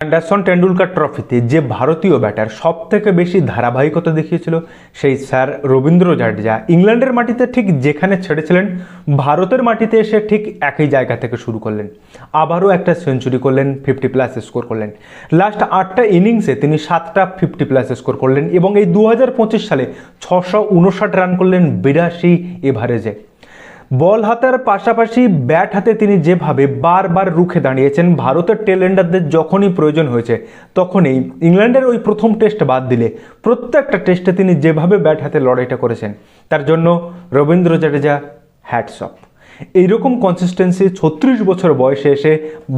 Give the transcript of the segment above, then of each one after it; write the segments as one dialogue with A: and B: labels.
A: Anderson Tendulkar ট্রফিতে যে ভারতীয় ব্যাটার সব থেকে বেশি ধারাবাহিকতা দেখিয়েছিল সেই স্যার রবীন্দ্র জাডেজা ইংল্যান্ডের মাটিতে ঠিক যেখানে ছেড়েছিলেন ভারতের মাটিতে এসে ঠিক একই জায়গা থেকে শুরু করলেন। আবারও একটা সেঞ্চুরি করলেন, 50+ স্কোর করলেন। লাস্ট 8টা ইনিংসে তিনি 7টা 50+ স্কোর করলেন এবং এই 2025 সালে 659 রান করলেন 82 এভারেজে। বল হাতার পাশাপাশি ব্যাট হাতে তিনি যেভাবে বারবার রুখে দাঁড়িয়েছেন, ভারতের টেলেন্ডারদের যখনই প্রয়োজন হয়েছে তখনই ইংল্যান্ডের ওই প্রথম টেস্ট বাদ দিলে প্রত্যেকটা টেস্টে তিনি যেভাবে ব্যাট হাতে লড়াইটা করেছেন তার জন্য রবীন্দ্র জাডেজা হ্যাটস অফ। এইরকম কনসিস্টেন্সি 36 বছর বয়সে এসে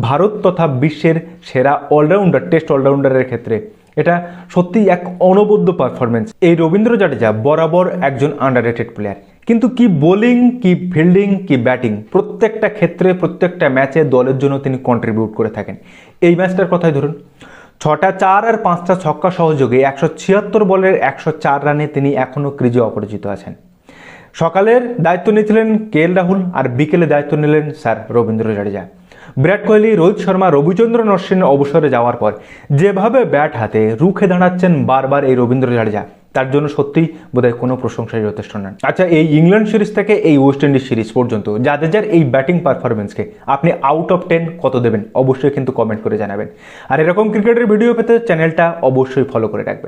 A: ভারত তথা বিশ্বের সেরা অলরাউন্ডার, টেস্ট অলরাউন্ডারের ক্ষেত্রে এটা সত্যিই এক অনবদ্য পারফরমেন্স। এই রবীন্দ্র জাডেজা বরাবর একজন আন্ডাররেটেড প্লেয়ার, কিন্তু কি বোলিং, কি ফিল্ডিং, কি ব্যাটিং, প্রত্যেকটা ক্ষেত্রে প্রত্যেকটা ম্যাচে দলের জন্য তিনি কন্ট্রিবিউট করে থাকেন। এই ম্যাচটার কথাই ধরুন, 6টা 4 আর 5টা ছক্কা সহযোগে 176 বলের 104 রানে তিনি এখনও ক্রিজে অপরাজিত আছেন। সকালের দায়িত্ব নিয়েছিলেন কেএল রাহুল আর বিকেলে দায়িত্ব নিলেন স্যার রবীন্দ্র জাডেজা। বিরাট কোহলি, রোহিত শর্মা, রবিচন্দ্রন অশ্বিন অবসরে যাওয়ার পর যেভাবে ব্যাট হাতে রুখে দাঁড়াচ্ছেন বারবার এই রবীন্দ্র জাডেজা, তার জন্য সত্যিই বোধহয় কোনো প্রশংসাই যথেষ্ট নয়। আচ্ছা, এই ইংল্যান্ড সিরিজ থেকে এই ওয়েস্ট ইন্ডিজ সিরিজ পর্যন্ত জাদেজার এই ব্যাটিং পারফরমেন্সকে আপনি আউট অফ 10 কত দেবেন অবশ্যই কিন্তু কমেন্ট করে জানাবেন। আর এরকম ক্রিকেটের ভিডিও পেতে চ্যানেলটা অবশ্যই ফলো করে রাখবেন।